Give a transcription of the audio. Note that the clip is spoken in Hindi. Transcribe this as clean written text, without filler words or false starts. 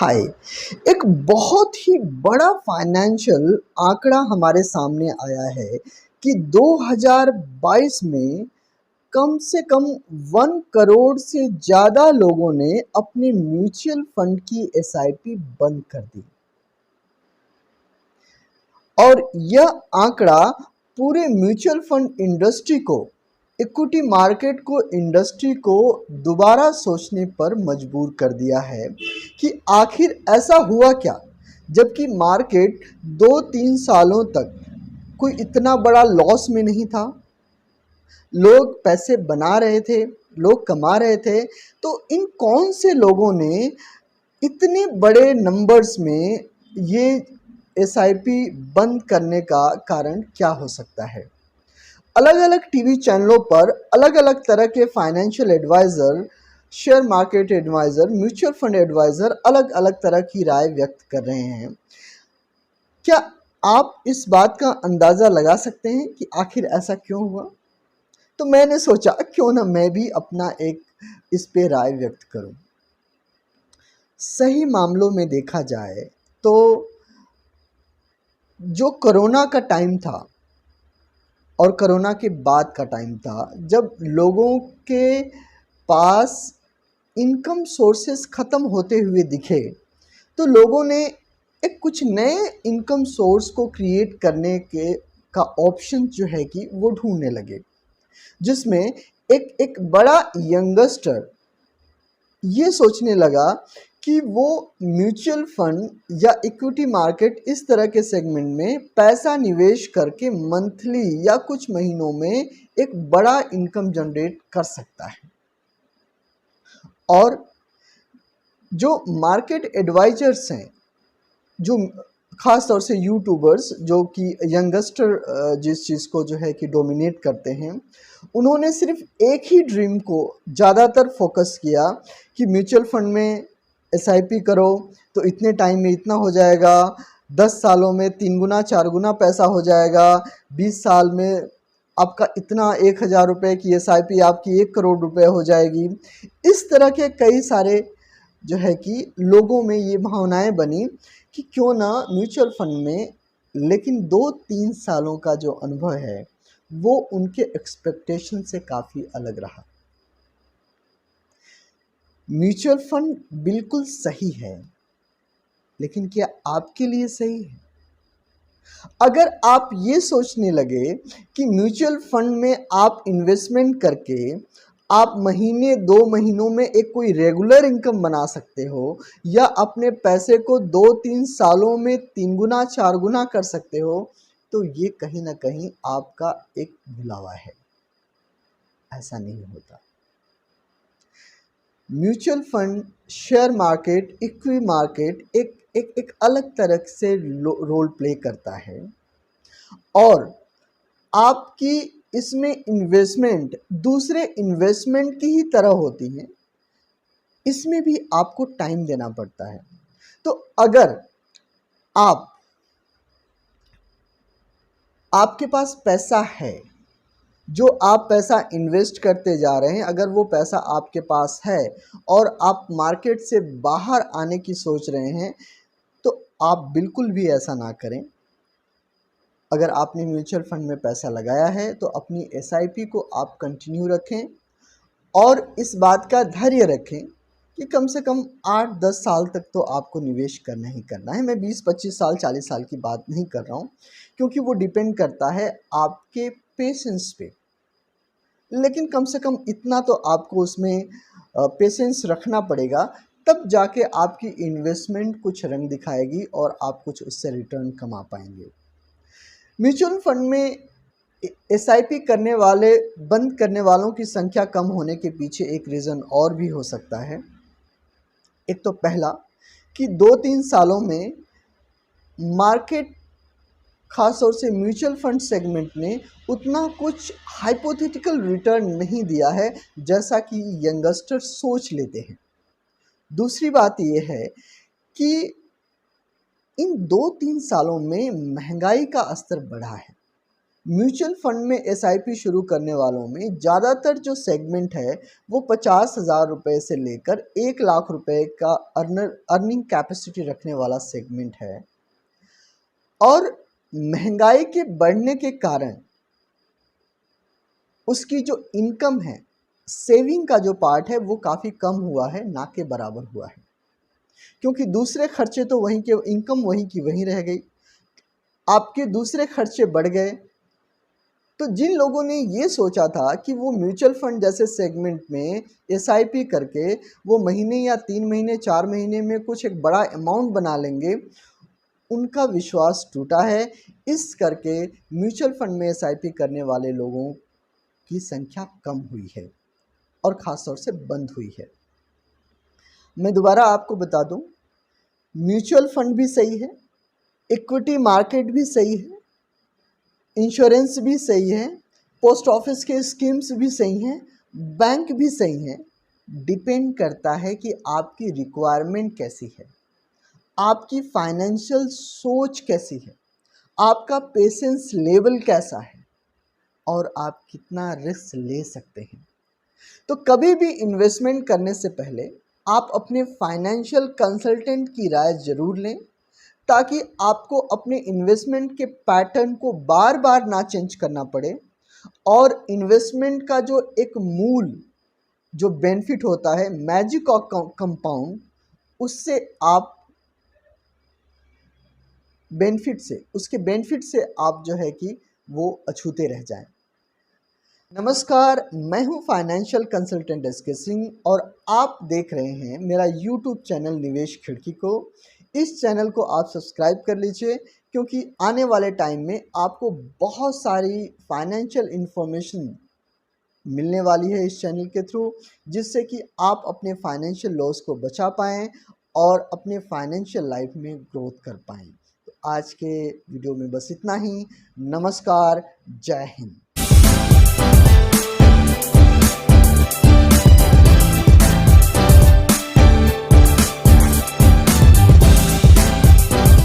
हाय। एक बहुत ही बड़ा फाइनेंशियल आंकड़ा हमारे सामने आया है कि 2022 में कम से कम 1 करोड़ से ज़्यादा लोगों ने अपने म्यूचुअल फंड की एसआईपी बंद कर दी। और यह आंकड़ा पूरे म्यूचुअल फंड इंडस्ट्री को, इक्विटी मार्केट को, इंडस्ट्री को दोबारा सोचने पर मजबूर कर दिया है कि आखिर ऐसा हुआ क्या, जबकि मार्केट 2-3 सालों तक कोई इतना बड़ा लॉस में नहीं था। लोग पैसे बना रहे थे, लोग कमा रहे थे। तो इन कौन से लोगों ने इतने बड़े नंबर्स में ये एसआईपी बंद करने का कारण क्या हो सकता है? अलग अलग टीवी चैनलों पर अलग अलग तरह के financial adviser, share market adviser, mutual fund adviser अलग अलग तरह की राय व्यक्त कर रहे हैं। क्या आप इस बात का अंदाज़ा लगा सकते हैं कि आखिर ऐसा क्यों हुआ? तो मैंने सोचा क्यों ना मैं भी अपना एक इस पे राय व्यक्त करूं। सही मामलों में देखा जाए तो जो कोरोना का टाइम था और कोरोना के बाद का टाइम था, जब लोगों के पास इनकम सोर्सेस ख़त्म होते हुए दिखे, तो लोगों ने एक कुछ नए इनकम सोर्स को क्रिएट करने के का ऑप्शन जो है कि वो ढूंढने लगे, जिसमें एक एक बड़ा यंगस्टर ये सोचने लगा कि वो म्यूचुअल फंड या इक्विटी मार्केट इस तरह के सेगमेंट में पैसा निवेश करके मंथली या कुछ महीनों में एक बड़ा इनकम जनरेट कर सकता है। और जो मार्केट एडवाइजर्स हैं, जो ख़ास तौर से यूट्यूबर्स जो कि यंगस्टर जिस चीज़ को जो है कि डोमिनेट करते हैं, उन्होंने सिर्फ एक ही ड्रीम को ज़्यादातर फोकस किया कि म्यूचुअल फंड में एसआईपी करो तो इतने टाइम में इतना हो जाएगा, 10 सालों में 3 गुना 4 गुना पैसा हो जाएगा, 20 साल में आपका इतना 1000 रुपये की एसआईपी आपकी 1 करोड़ रुपए हो जाएगी। इस तरह के कई सारे जो है कि लोगों में ये भावनाएं बनी कि क्यों ना म्यूचुअल फंड में, लेकिन 2-3 सालों का जो अनुभव है वो उनके एक्सपेक्टेशन से काफ़ी अलग रहा। म्यूचुअल फंड बिल्कुल सही है, लेकिन क्या आपके लिए सही है? अगर आप ये सोचने लगे कि म्यूचुअल फंड में आप इन्वेस्टमेंट करके आप महीने 2 महीनों में एक कोई रेगुलर इनकम बना सकते हो या अपने पैसे को 2-3 सालों में 3 गुना 4 गुना कर सकते हो, तो ये कहीं ना कहीं आपका एक भुलावा है। ऐसा नहीं होता। Mutual fund, share market, equity market एक अलग तरह से रोल प्ले करता है और आपकी इसमें इन्वेस्टमेंट दूसरे इन्वेस्टमेंट की ही तरह होती है। इसमें भी आपको टाइम देना पड़ता है। तो अगर आपके पास पैसा है, जो आप पैसा इन्वेस्ट करते जा रहे हैं, अगर वो पैसा आपके पास है और आप मार्केट से बाहर आने की सोच रहे हैं, तो आप बिल्कुल भी ऐसा ना करें। अगर आपने म्यूचुअल फंड में पैसा लगाया है तो अपनी एसआईपी को आप कंटिन्यू रखें और इस बात का धैर्य रखें कि कम से कम 8-10 साल तक तो आपको निवेश करना ही करना है। मैं 20-25 साल 40 साल की बात नहीं कर रहा हूँ, क्योंकि वो डिपेंड करता है आपके पेशेंस पे। लेकिन कम से कम इतना तो आपको उसमें पेशेंस रखना पड़ेगा, तब जाके आपकी इन्वेस्टमेंट कुछ रंग दिखाएगी और आप कुछ उससे रिटर्न कमा पाएंगे। म्यूचुअल फंड में एसआईपी करने वाले, बंद करने वालों की संख्या कम होने के पीछे एक रीज़न और भी हो सकता है। एक तो पहला कि 2-3 सालों में मार्केट, खासतौर से म्यूचुअल फंड सेगमेंट ने उतना कुछ हाइपोथेटिकल रिटर्न नहीं दिया है जैसा कि यंगस्टर सोच लेते हैं। दूसरी बात यह है कि इन 2-3 सालों में महंगाई का स्तर बढ़ा है। म्यूचुअल फंड में एसआईपी शुरू करने वालों में ज़्यादातर जो सेगमेंट है वो 50,000 रुपये से लेकर 1 लाख रुपए का अर्निंग कैपेसिटी रखने वाला सेगमेंट है। और महंगाई के बढ़ने के कारण उसकी जो इनकम है, सेविंग का जो पार्ट है वो काफ़ी कम हुआ है, ना के बराबर हुआ है, क्योंकि दूसरे खर्चे तो वहीं के, इनकम वहीं की वहीं रह गई, आपके दूसरे खर्चे बढ़ गए। तो जिन लोगों ने ये सोचा था कि वो म्यूचुअल फंड जैसे सेगमेंट में एसआईपी करके वो महीने या 3 महीने 4 महीने में कुछ एक बड़ा अमाउंट बना लेंगे, उनका विश्वास टूटा है। इस करके म्यूचुअल फंड में एसआईपी करने वाले लोगों की संख्या कम हुई है और ख़ास तौर से बंद हुई है। मैं दोबारा आपको बता दूं, म्यूचुअल फंड भी सही है, इक्विटी मार्केट भी सही है, इंश्योरेंस भी सही है, पोस्ट ऑफिस के स्कीम्स भी सही हैं, बैंक भी सही हैं। डिपेंड करता है कि आपकी रिक्वायरमेंट कैसी है, आपकी फाइनेंशियल सोच कैसी है, आपका पेशेंस लेवल कैसा है और आप कितना रिस्क ले सकते हैं। तो कभी भी इन्वेस्टमेंट करने से पहले आप अपने फाइनेंशियल कंसल्टेंट की राय ज़रूर लें, ताकि आपको अपने इन्वेस्टमेंट के पैटर्न को बार बार ना चेंज करना पड़े और इन्वेस्टमेंट का जो एक मूल जो बेनिफिट होता है, मैजिक ऑफ कंपाउंड, उससे आप उसके बेनिफिट से आप जो है कि वो अछूते रह जाएं। नमस्कार, मैं हूं फाइनेंशियल कंसल्टेंट एस के सिंह और आप देख रहे हैं मेरा यूट्यूब चैनल निवेश खिड़की को। इस चैनल को आप सब्सक्राइब कर लीजिए, क्योंकि आने वाले टाइम में आपको बहुत सारी फाइनेंशियल इन्फॉर्मेशन मिलने वाली है इस चैनल के थ्रू, जिससे कि आप अपने फाइनेंशियल लॉस को बचा पाएँ और अपने फाइनेंशियल लाइफ में ग्रोथ कर पाएँ। तो आज के वीडियो में बस इतना ही। नमस्कार, जय हिंद।